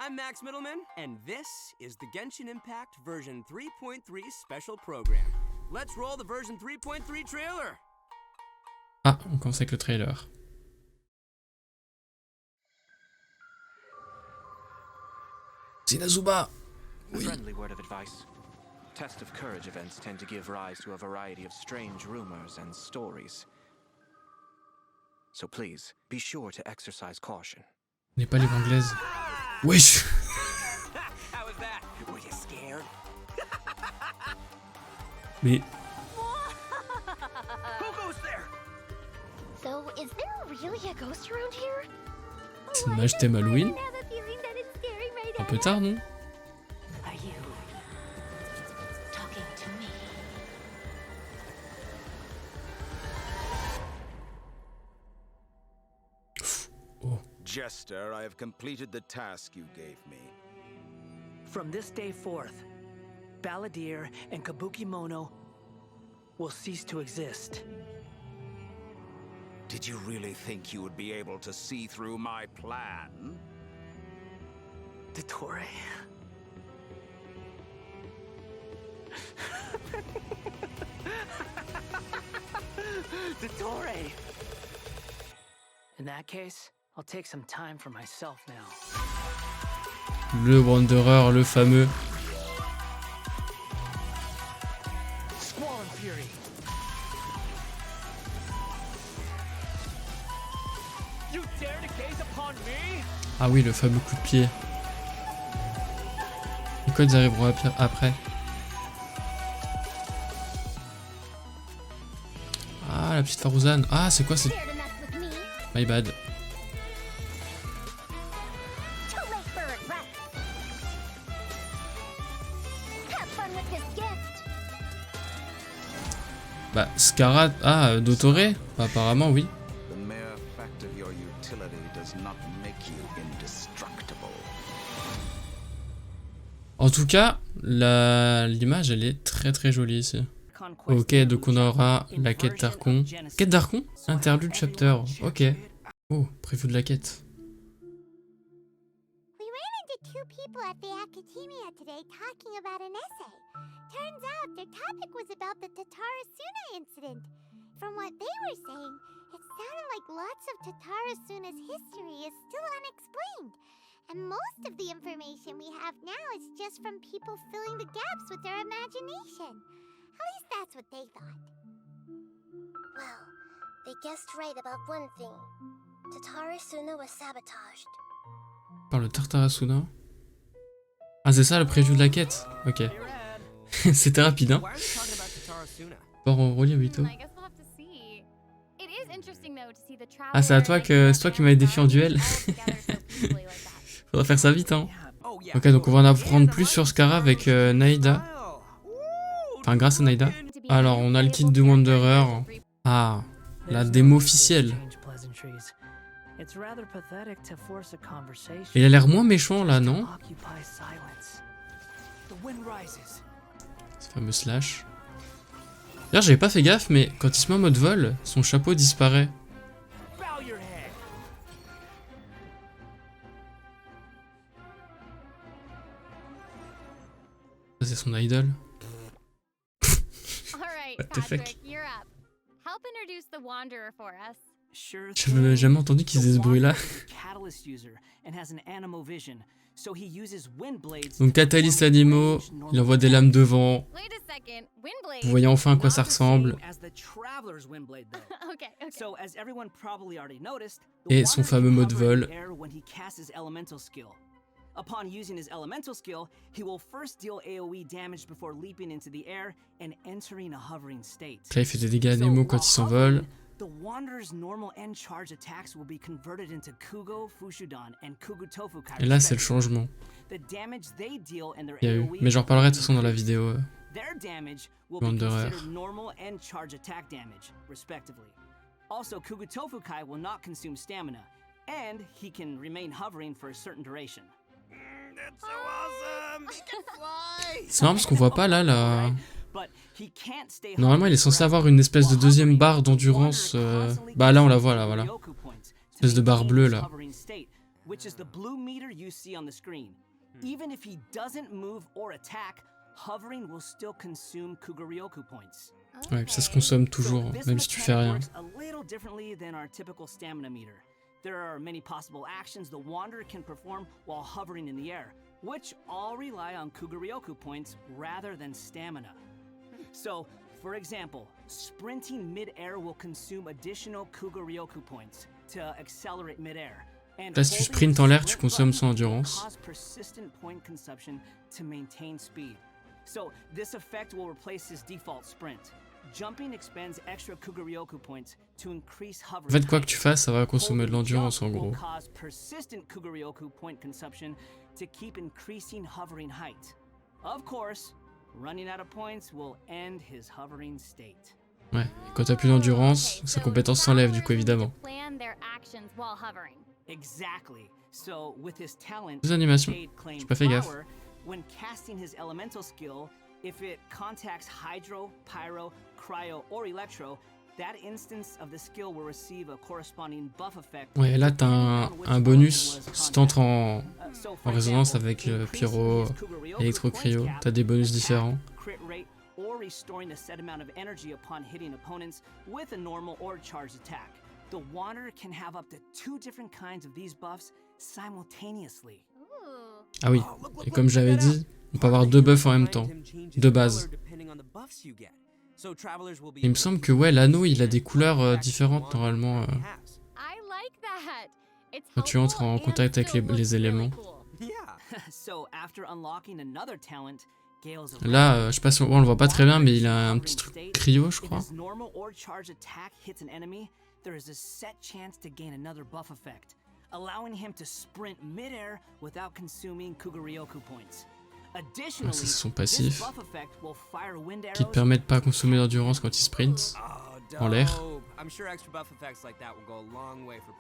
I'm Max Middleman, and this is the Genshin Impact version 3.3 special program. Let's roll the version 3.3 trailer. Ah, on commence avec le trailer. Zinazuba. A friendly word of advice. Test of courage events tend to give rise to a variety of strange rumors and stories. So please, be sure to exercise caution. On n'est pas les anglaises. Wesh. How was that? Were you scared? Mais Who goes there? So, is there really a ghost around here? c'est une mage thème Halloween. Un peu tard, non? Are you talking to me? Oh. Jester, I have completed the task you gave me. From this day forth, Balladeer and Kabukimono will cease to exist. Did you really think you would be able to see through my plan? Dottore. Dottore! In that case, I'll take some time for myself now. Le Wanderer, le fameux. Squall and Fury. You dare to gaze upon me? Ah oui, le fameux coup de pied. Les codes arriveront après. Ah, la petite Faruzan. Ah, c'est quoi c'est... My bad. Bah, Scarra... Ah, Dottore. Bah, apparemment, oui. The mere fact of your utility does not make you indestructible. En tout cas, l'image, elle est très très jolie ici. Ok, donc on aura la quête d'Archon. Quête d'Archon? Interlude chapter. Ok. Oh, prévu de la quête. We ran into two people at the academia today talking about an essay. Turns out their topic was about the Tatarasuna incident. From what they were saying, it sounded like lots of Tatarasuna's history is still unexplained. And most of the information we have now is just from people filling the gaps with their imagination. At least that's what they thought. Well, they guessed right about one thing. Tatarasuna was sabotaged. Par le Tartarasuna. Ah, c'est ça le preview de la quête. Ok. C'était rapide, hein. Port en relief, Vito. Ah, c'est à toi que c'est toi qui m'avais défié en duel. Faudra faire ça vite, hein. Ok, donc on va en apprendre plus sur Scarra avec Naïda. Enfin, grâce à Naïda. Alors, on a le kit de Wanderer. Ah, la démo officielle. Il a l'air moins méchant là, non? Ce fameux slash. D'ailleurs, j'avais pas fait gaffe, mais quand il se met en mode vol, son chapeau disparaît. Ça, c'est son idol. What the fuck? J'avais jamais entendu qu'ils faisaient ce bruit là. Donc catalyse animaux, il envoie des lames de vent. Vous voyez enfin à quoi ça ressemble. Et son fameux mode vol. Upon using his elemental skill, he will first deal AoE damage before leaping into the air and entering a hovering state. Là, il fait des dégâts à Nemo quand il s'envole. The Wanderer's normal end charge attacks will be converted into Kugo, Fushudan, and Kugu Tofukai. Et là, c'est le changement. The damage they deal and their Il y a eu. AoE Mais j'en reparlerai de toute façon dans la vidéo. Their damage will be Wanderer. considered normal end charge attack damage, respectively. Also, Kugu Tofukai will not consume stamina, and he can remain hovering for a certain duration. That's so awesome! He can fly! C'est marrant parce qu'on voit pas là la... Normalement il est censé avoir une espèce de deuxième barre d'endurance. Bah là on la voit là, voilà. Espèce de barre bleue là. which is the blue meter you see on the screen. Even if he doesn't move or attack, hovering will still consume Kuguryoku points. Ouais, puis ça se consomme toujours, même si tu fais rien. A little differently than our typical stamina meter. There are many possible actions the wanderer can perform while hovering in the air, which all rely on Kuguryoku points rather than stamina. So, for example, sprinting mid-air will consume additional Kuguryoku points to accelerate mid-air. Là, si tu sprintes en l'air, tu consommes son endurance. Persistent point consumption to maintain speed. So, this effect will replace his default sprint. Jumping expends extra Kuguryoku points to increase hovering. En fait, quoi que tu fasses, ça va consommer de l'endurance en gros. Cause persistent Kuguryoku point consumption to keep increasing hovering height. Of course, running out of points will end his hovering state. Ouais, et quand t'as plus d'endurance, sa compétence s'enlève du coup évidemment. Exactly. So with his talent, Deux animations. J'ai pas fait gaffe. When casting his elemental skill, if it contacts hydro, pyro, cryo, or electro, that instance of the skill will receive a corresponding buff effect. Ouais, et là t'as un bonus si t'entres en résonance avec pyro, électro, cryo, t'as des bonus différents. Crit rate or restoring a set amount of energy upon hitting opponents with a normal or charged attack. The wanderer can have up to 2 different kinds of these buffs simultaneously. Ah oui, et comme j'avais dit, on peut avoir 2 buffs en même temps, de base. Et il me semble que ouais, l'anneau il a des couleurs différentes normalement quand tu entres en contact avec les éléments. Là, je sais pas si on le voit pas très bien, mais il a un petit truc cryo, je crois. Allowing him to sprint mid-air without consuming Kuguryoku points. Ah, ça c'est son passif, qui te permet de pas consommer d'endurance quand il sprint en l'air.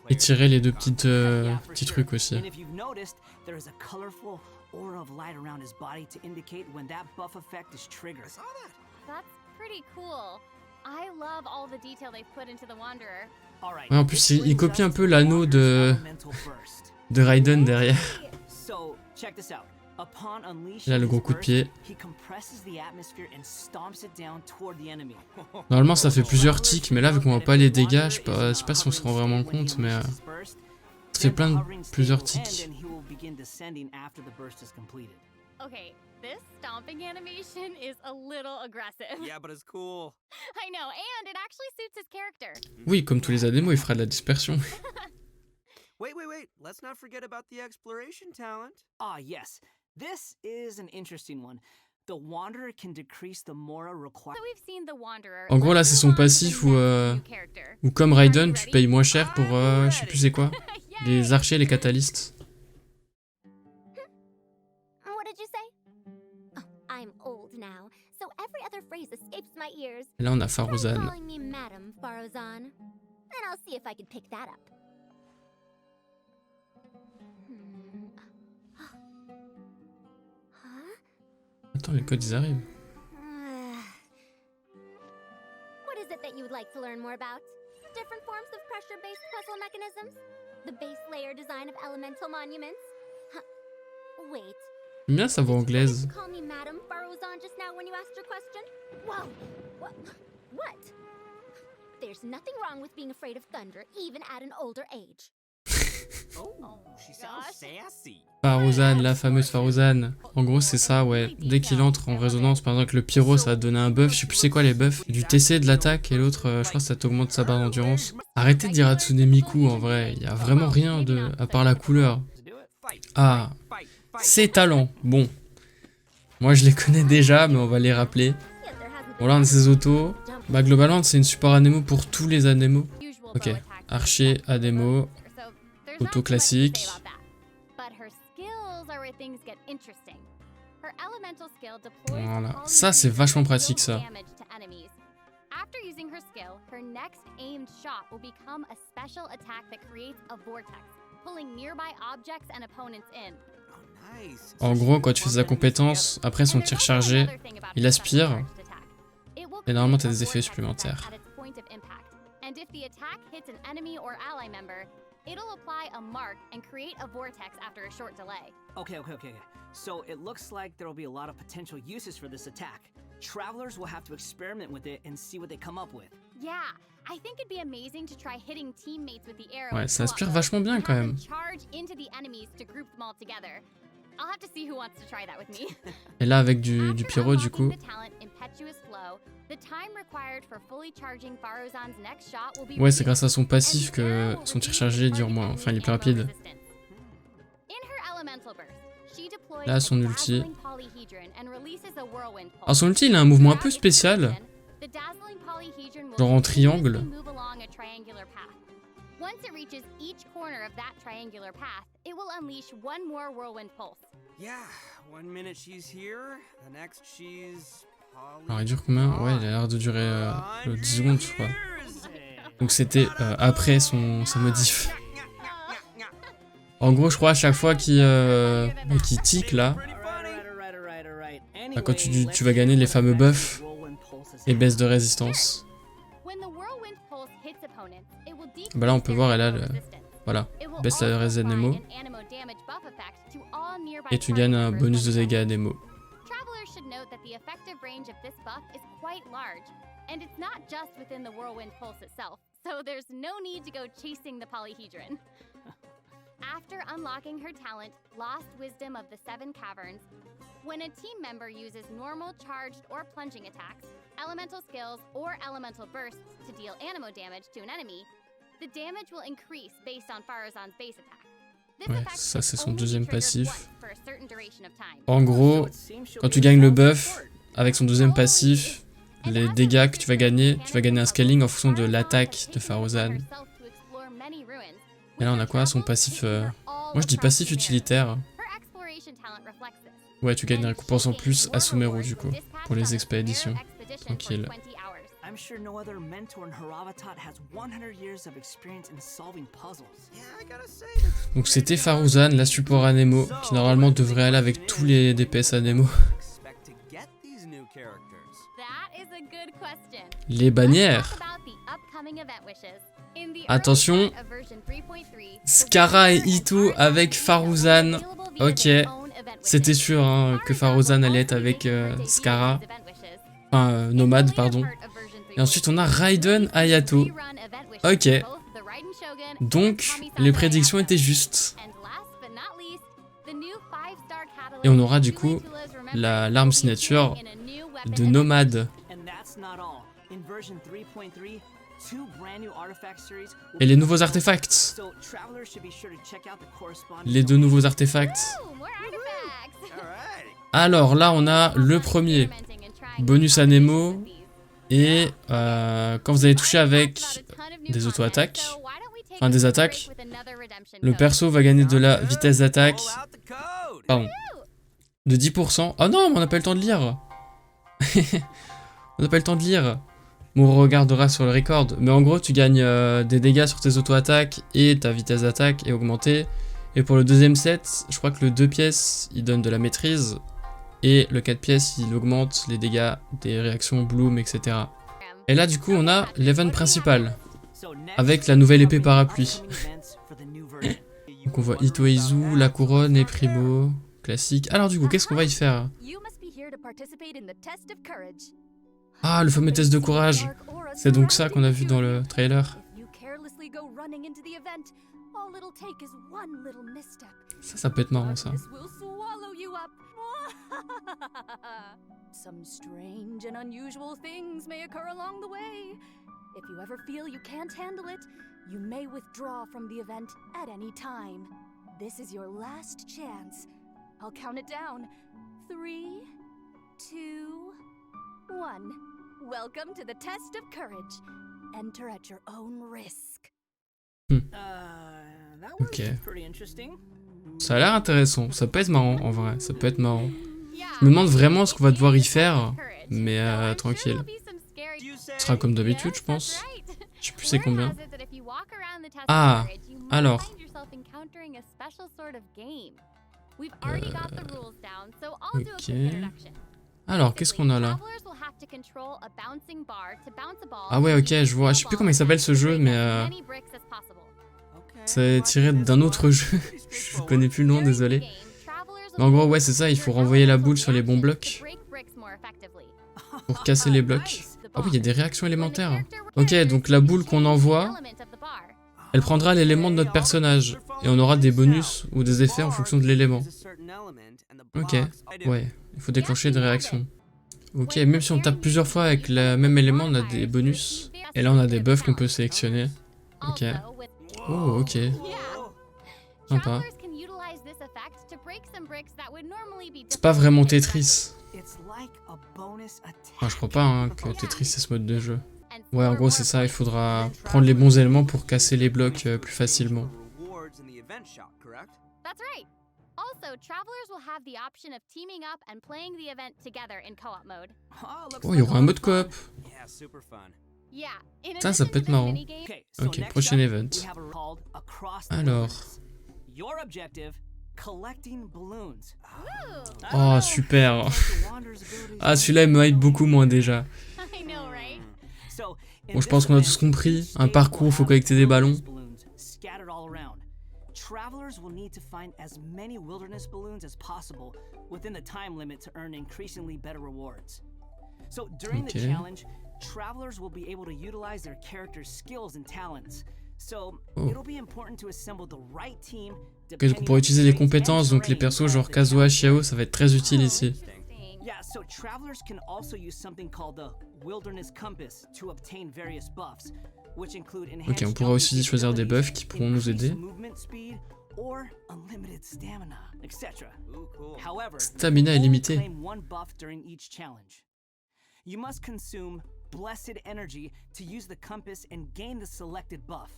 Et tirer les 2 petits trucs aussi. Ouais, en plus, il copie un peu l'anneau de Raiden derrière. Là, le gros coup de pied. Normalement, ça fait plusieurs tics, mais là, vu qu'on voit pas les dégâts, je sais pas si on se rend vraiment compte, mais ça fait plusieurs tics. Okay, this stomping animation is a little aggressive. Yeah, but it's cool. I know, and it actually suits his character. Oui, comme tous les ADMO, il fera de la dispersion. Wait. Let's not forget about the exploration talent. Ah, yes. This is an interesting one. The Wanderer can decrease the Mora required. So we've seen the Wanderer. En gros, là, c'est son passif où comme Raiden, tu payes moins cher pour, je sais plus c'est quoi, les archers, les catalystes. Et là, on a Faruzan. Attends, les codes, ils arrivent. What is it that you would like to learn more about? Different forms of pressure-based puzzle mechanisms? The base layer design of elemental monuments? Wait. J'aime bien sa voix anglaise. Call me Madam Faruzan just now when you asked your question? Whoa! What? There's nothing wrong with being afraid of thunder, even at an older age. Oh, she sounds sassy. Faruzan, la fameuse Faruzan. En gros, c'est ça, ouais. Dès qu'il entre en résonance, par exemple, le pyro, ça va te donner un buff. Je sais plus c'est quoi les buffs. Du TC, de l'attaque, et l'autre, je crois que ça t'augmente sa barre d'endurance. Arrêtez de dire Hatsune Miku, en vrai. Il y a vraiment rien à part la couleur. Ah, ses talents. Bon. Moi, je les connais déjà, mais on va les rappeler. Bon, là, on a ses autos. Bah, globalement, c'est une support Anemo pour tous les Anemo. Ok. Archer, Anemo. Auto classique. Voilà. Ça, c'est vachement pratique, ça. After using her skill, her next aimed shot will become a special attack that creates a vortex, pulling nearby objects and opponents in. En gros, quand tu fais sa compétence, après son tir chargé, il aspire, et normalement t'as des effets supplémentaires. It'll apply a mark and create a vortex after a short delay. Okay. So it looks like there will be a lot of potential uses for this attack. Travelers will have to experiment with it and see what they come up with. Yeah, I think it'd be amazing to try hitting teammates with the arrow. Ouais, ça aspire vachement bien quand même. Charge into the enemies to group them all together. I'll have to see who wants to try that with me. Et là avec du pyro du coup. Ouais, c'est grâce à son passif que son tir chargé dure moins, enfin il est plus rapide. Là son ulti. Alors son ulti il a un mouvement un peu spécial. Genre en triangle. Once it reaches each corner of that triangular path, it will unleash one more whirlwind pulse. Yeah, 1 minute she's here, the next she's... Alors il dure combien? Ouais, il a l'air de durer 10 secondes je crois. Donc c'était après sa modif. En gros je crois à chaque fois qu'il tic là, quand tu vas gagner les fameux buffs et baisse de résistance. Bah là on peut voir elle a voilà, baisse la résistance Nemo et tu gagnes un bonus de dégâts à Nemo. Travelers should note that the effective range of this buff is quite large, and it's not just within the whirlwind pulse itself, so there's no need to go chasing the polyhedron. After unlocking her talent, Lost Wisdom of the Seven Caverns, when a team member uses normal, charged, or plunging attacks, elemental skills, or elemental bursts to deal anemo damage to an enemy, the damage will increase based on Faruzan's base attack. Ouais, ça c'est son deuxième passif. En gros, quand tu gagnes le buff, avec son deuxième passif, les dégâts que tu vas gagner un scaling en fonction de l'attaque de Faruzan. Et là on a quoi? Son passif... Moi je dis passif utilitaire. Ouais, tu gagnes des récompenses en plus à Sumeru du coup, pour les expéditions. Tranquille. I'm sure no other mentor in her avatar has 100 years of experience in solving puzzles. Donc c'était Faruzan, la support à Nemo, qui normalement devrait aller avec tous les DPS à Nemo. Les bannières. Attention. Skara et Ito avec Faruzan. Ok. C'était sûr hein, que Faruzan allait être avec Skara. Enfin, Nomade, pardon. Et ensuite, on a Raiden Hayato. Ok. Donc, les prédictions étaient justes. Et on aura du coup l'arme signature de Nomade. Et les nouveaux artefacts. Les deux nouveaux artefacts. Alors là, on a le premier. Bonus à Nemo. Et quand vous allez toucher avec des auto-attaques, enfin des attaques, le perso va gagner de la vitesse d'attaque, pardon, de 10%. Oh non, mais on n'a pas eu le temps de lire. On n'a pas eu le temps de lire. On regardera sur le record. Mais en gros, tu gagnes des dégâts sur tes auto-attaques et ta vitesse d'attaque est augmentée. Et pour le deuxième set, je crois que le 2 pièces, il donne de la maîtrise. Et le 4 pièces, il augmente les dégâts des réactions bloom, etc. Et là, du coup, on a l'event principal. Avec la nouvelle épée parapluie. Donc on voit Ito et Izu, la couronne et Primo. Classique. Alors du coup, qu'est-ce qu'on va y faire? Ah, le fameux test de courage. C'est donc ça qu'on a vu dans le trailer. Ça peut être marrant, ça. Some strange and unusual things may occur along the way. If you ever feel you can't handle it, you may withdraw from the event at any time. This is your last chance. I'll count it down. 3, 2, 1. Welcome to the test of courage. Enter at your own risk. Ok. Ça a l'air intéressant. Ça peut être marrant en vrai. Ça peut être marrant. Je me demande vraiment ce qu'on va devoir y faire. Mais tranquille. Ce sera comme d'habitude, je pense. Je sais plus c'est combien. Ah, alors. Ok. Alors, qu'est-ce qu'on a là? Ah ouais, ok, je vois. Je sais plus comment il s'appelle ce jeu, mais... C'est tiré d'un autre jeu. Je connais plus le nom, désolé. Mais en gros, ouais, c'est ça, il faut renvoyer la boule sur les bons blocs pour casser les blocs. Ah oui, il y a des réactions élémentaires. Ok, donc la boule qu'on envoie, elle prendra l'élément de notre personnage. Et on aura des bonus ou des effets en fonction de l'élément. Ok, ouais, il faut déclencher des réactions. Ok, même si on tape plusieurs fois avec le même élément, on a des bonus. Et là, on a des buffs qu'on peut sélectionner. Ok. Oh, ok. Sympa. C'est pas vraiment Tetris. Enfin, je crois pas hein, que Tetris c'est ce mode de jeu. Ouais, en gros c'est ça, il faudra prendre les bons éléments pour casser les blocs plus facilement. Oh, il y aura un mode coop. Ça peut être marrant. Ok, prochain event. Alors... Oh, super. Ah, celui-là, il me hype beaucoup moins déjà. Bon, je pense qu'on a tous compris. Un parcours, faut collecter des ballons. Travelers will need to find as many wilderness balloons as possible within the time limit to earn increasingly better rewards. So during the challenge, travelers will be able to utilize their characters' skills and talents. So it'll be important to assemble the right team. Ok, donc on pourra utiliser les compétences, donc les persos genre Kazuha, Xiao, ça va être très utile ici. Yeah, so travelers can also use something called the wilderness compass to obtain various buffs, which include ok, on pourra aussi choisir des buffs qui pourront nous aider. Stamina illimité. You must consume blessed energy to use the compass and gain the selected buff.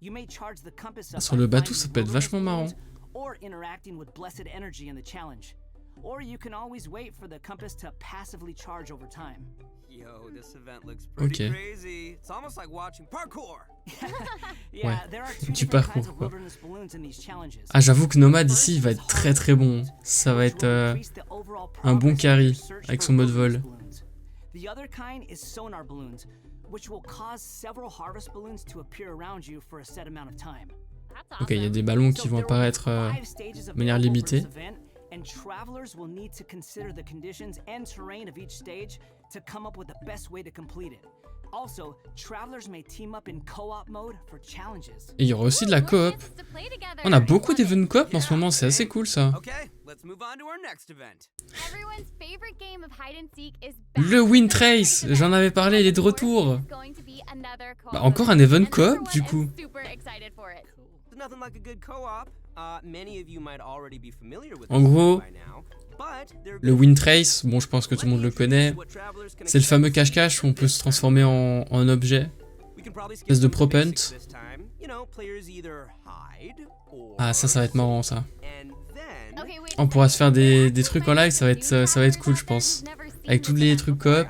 You may charge the compass up sur le bateau, ça peut être vachement marrant. Or interacting with blessed energy in the challenge. Or you can always wait for the compass to passively charge over time. Yo, this event looks pretty crazy. It's almost like watching parkour. Yeah, there are two du different kinds parcours of quoi. wilderness balloons in these challenges. Ah, j'avoue que Nomade ici, il va être très très bon. Ça va être un bon carry avec son mode vol. The other kind is sonar balloons, which will cause several harvest balloons to appear around you for a set amount of time. Ok, il y a des ballons qui vont apparaître de manière limitée. And travelers will need to consider the conditions and terrain of each stage to come up with the best way to complete it. Also, travelers may team up in co-op mode for challenges. Et il y aura aussi de la coop. On a beaucoup d'events coop en ce moment, c'est assez cool ça. Le Wind Trace, j'en avais parlé, il est de retour. Bah, encore un event coop du coup. En gros, le Wind Trace, bon je pense que tout le monde le connaît, c'est le fameux cache-cache où on peut se transformer en objet, espèce de prop hunt. Ah ça va être marrant ça. On pourra se faire des trucs en live, ça va être cool je pense. Avec tous les trucs coop.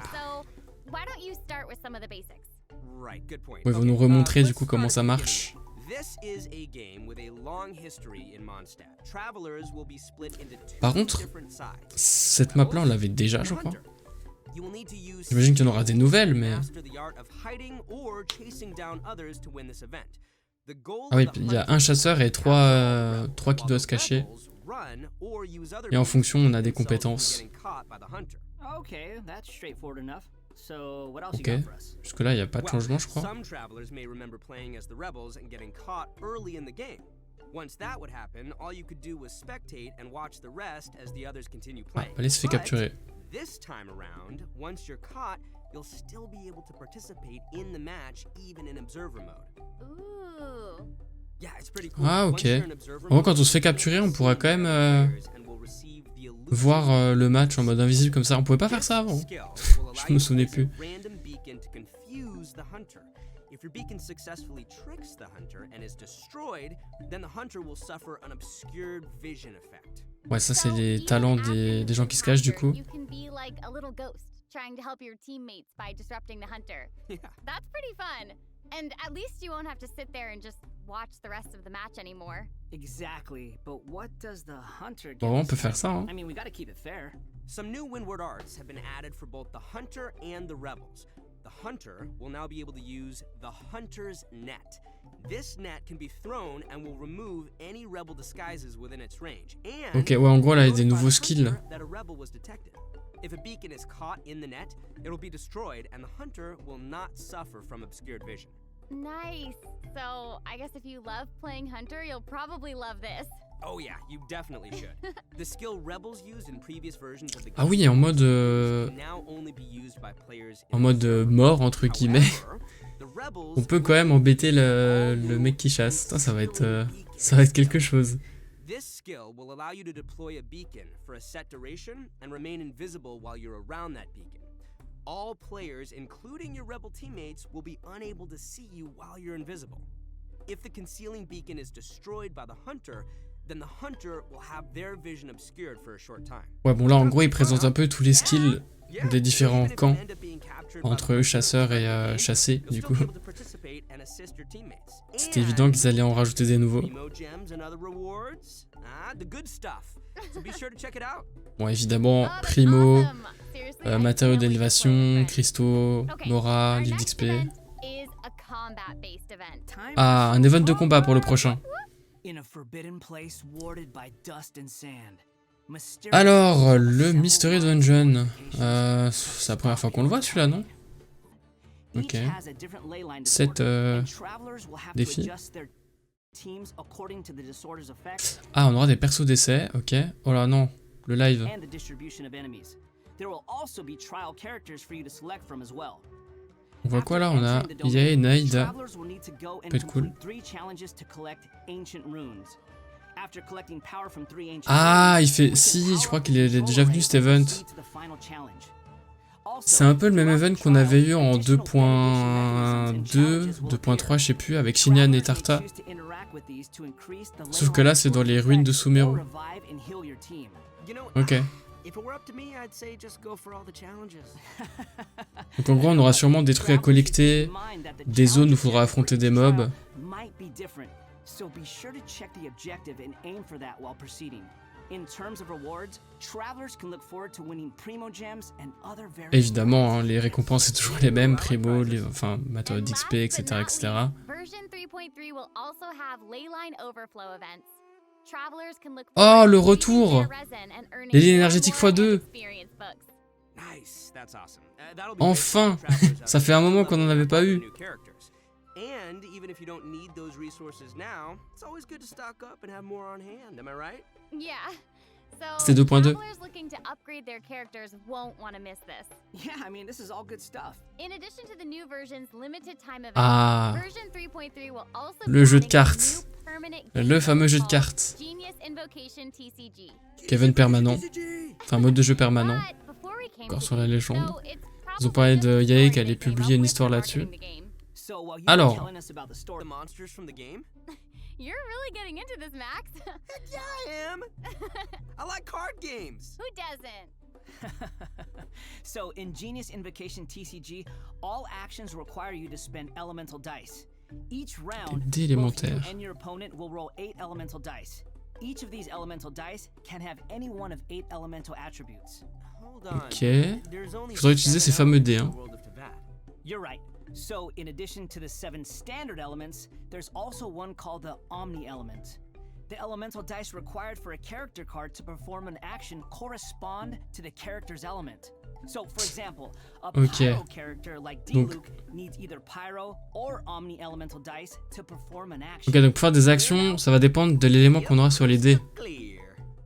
Ils vont nous remontrer du coup comment ça marche. Par contre, cette map là on l'avait déjà je crois. J'imagine qu'il y en aura des nouvelles mais... Ah oui, il y a un chasseur et trois qui doivent se cacher. Et en fonction on a des compétences. Ok, jusque là il n'y a pas de changement je crois. Ah, allez se fait capturer. Ah ok. En gros quand on se fait capturer on pourra quand même voir le match en mode invisible comme ça. On pouvait pas faire ça avant. Je me souvenais plus. Ouais, ça c'est les talents des gens qui se cachent du coup. Trying to help your teammates by disrupting the hunter. That's pretty fun. And at least you won't have to sit there and just watch the rest of the match anymore. Exactly, but what does the hunter get? Bon, on peut faire ça hein. I mean, we gotta keep it fair. Some new windward arts have been added for both the hunter and the rebels. The hunter will now be able to use the hunter's net. Ok, ouais, en gros, là, il y a des nouveaux skills. If a beacon is caught in the net, it'll be destroyed and the hunter will not suffer from obscured vision. Nice. So, I guess if you love playing Hunter, you'll probably love this. Oh yeah, you definitely should. The skill rebels used in previous versions of the game Ah oui, en mode can now only be used by players en mode mort entre guillemets. On peut quand même embêter le mec qui chasse. Putain, ça va être quelque chose. This skill will allow you to deploy a beacon for a set duration and remain invisible while you're around that beacon. All players, including your rebel teammates, will be unable to see you while you're invisible. If the concealing beacon is destroyed by the hunter, then the hunter will have their vision obscured for a short time. Ouais, bon là en gros il présente un peu tous les skills des différents camps entre chasseurs et chassés du coup. C'était évident qu'ils allaient en rajouter des nouveaux. Bon évidemment, primo, matériaux d'élévation, cristaux, Nora, livre d'XP. Ah, un event de combat pour le prochain. Alors, le Mystery Dungeon. C'est la première fois qu'on le voit celui-là, non? Ok. 7 défis. Ah, on aura des persos d'essai, ok. Oh là non, le live. On voit quoi là? On a Yaya et Naïda. Peut être cool. Ah, il fait... Si, je crois qu'il est déjà venu cet event. C'est un peu le même event qu'on avait eu en 2.2, 2.3, je sais plus, avec Shinyan et Tarta. Sauf que là, c'est dans les ruines de Sumeru. Ok. Donc en gros, on aura sûrement des trucs à collecter, des zones où il faudra affronter des mobs. So be sure to check the objective and aim for that while proceeding. In terms of rewards, travelers can look forward to winning Primo gems and other very... Évidemment, hein, les récompenses c'est toujours les mêmes, Primo, enfin matériaux d'XP, etc., etc. Version 3.3 will also have leyline overflow events. Travelers can look Oh, le retour! Les lignes énergétiques x2! Enfin! Ça fait un moment qu'on n'en avait pas eu. And even if you don't need those resources now, it's always good to stock up and have more on hand, am I right? Yeah. C'était 2.2. Travelers looking to upgrade their characters won't want to miss this. Yeah, I mean, this is all good stuff. In addition to the new version's limited time event, Ah, version 3.3 will also le jeu de be cartes. Le fameux jeu de cartes. Genius Invocation TCG. Kevin permanent. Enfin, mode de jeu permanent. Encore sur la légende. Ils ont parlé de Yaya qui allait publier une histoire là-dessus. Alors, You're really getting into this, Max. Heck yeah, I am. I like card games. Who doesn't? So, in Genius Invocation TCG, all actions require you to spend elemental dice. Each round, both you and your opponent will roll 8 elemental dice. Each of these elemental dice can have any one of 8 elemental attributes. ok. Il faudrait utiliser ces fameux dés. Hein. You're right. So, in addition to the 7 standard elements, there's also one called the Omni element. The elemental dice required for a character card to perform an action correspond to the character's element. So, for example, a Pyro character like D-Luke needs either Pyro or Omni elemental dice to perform an action. Ok, donc pour faire des actions, ça va dépendre de l'élément qu'on aura sur les dés.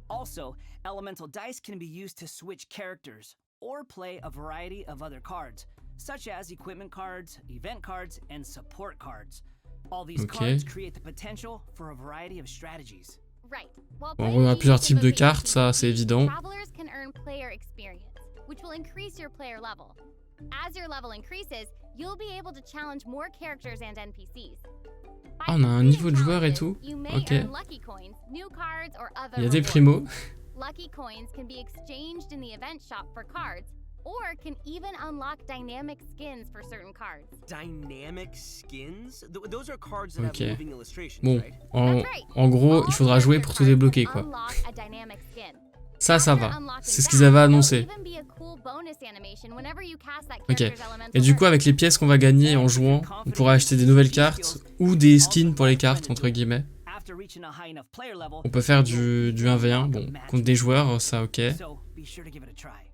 Also, elemental dice can be used to switch characters or play a variety of other cards, such as equipment cards, event cards, and support cards. All these cards create the potential for a variety of strategies. Right. Bon, on a plusieurs types de cartes, ça c'est évident. Travelers can earn player experience, which will increase your player level. As your level increases, you'll be able to challenge more characters and NPCs. Ah, on a un niveau de joueur et tout. Ok. Il y a des primos. Lucky coins can be exchanged in the event shop for cards, or can even unlock dynamic skins for certain cards. Dynamic skins? Those are cards that have moving illustrations, bon, right? en gros, il faudra jouer pour tout débloquer, quoi. Ça va. C'est ce qu'ils avaient annoncé. Ok. Et du coup, avec les pièces qu'on va gagner en jouant, on pourra acheter des nouvelles cartes ou des skins pour les cartes, entre guillemets. On peut faire du 1v1, bon, contre des joueurs, ça ok.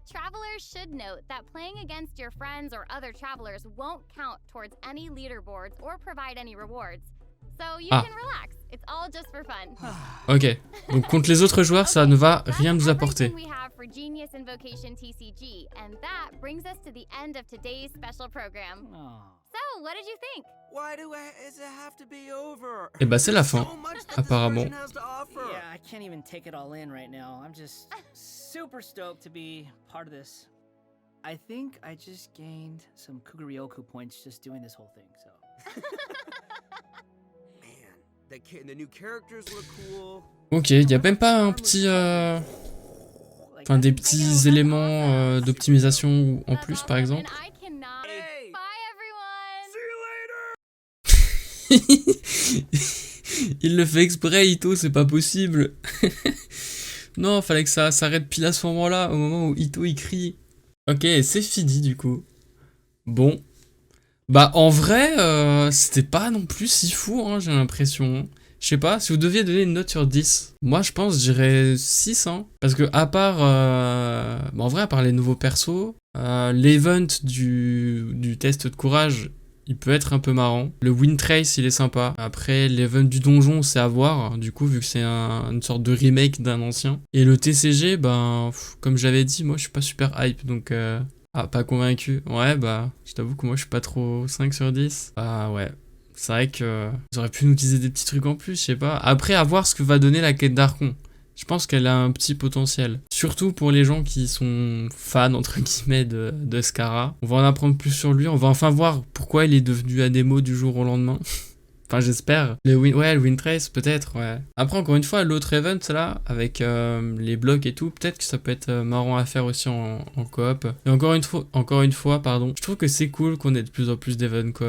Travelers should note that playing against your friends or other travelers won't count towards any leaderboards or provide any rewards. So you can relax. It's all just for fun. Ok. Donc contre les autres joueurs, ça ne va rien nous apporter. We have for Genius Invocation TCG, and that brings us to the end of today's special program. So, what did you think? Why does it have to be over? Et bah c'est la fin, apparemment. Yeah, I can't even take it all in right now. I'm just super stoked to be part of this. I think I just gained some Kugaryoku points just doing this whole thing, so. Man, the new characters look cool. Ok, y a même pas un petit... Enfin, des petits éléments d'optimisation en plus, par exemple. Il le fait exprès, Ito, c'est pas possible. Non, fallait que ça s'arrête pile à ce moment-là, au moment où Ito il crie. Ok, c'est fini du coup. Bon. Bah en vrai, c'était pas non plus si fou, hein, j'ai l'impression. Je sais pas, si vous deviez donner une note sur 10, moi je pense je dirais 6, hein. Parce que à part, bah, en vrai, à part les nouveaux persos, l'event du test de courage, il peut être un peu marrant. Le win trace, il est sympa. Après, l'event du donjon, c'est à voir, du coup, vu que c'est une sorte de remake d'un ancien. Et le TCG, ben, comme j'avais dit, moi je suis pas super hype, donc... Ah, pas convaincu. Ouais, bah, je t'avoue que moi je suis pas trop 5 sur 10. Bah ouais. C'est vrai que ils auraient pu nous utiliser des petits trucs en plus, je sais pas. Après, à voir ce que va donner la quête d'Archon. Je pense qu'elle a un petit potentiel. Surtout pour les gens qui sont fans, entre guillemets, de Scara. On va en apprendre plus sur lui. On va enfin voir pourquoi il est devenu Ademo du jour au lendemain. Enfin, j'espère. Le win trace, peut-être, ouais. Après, encore une fois, l'autre event, là, avec les blocs et tout, peut-être que ça peut être marrant à faire aussi en coop. Et encore une fois, pardon, je trouve que c'est cool qu'on ait de plus en plus d'events coop.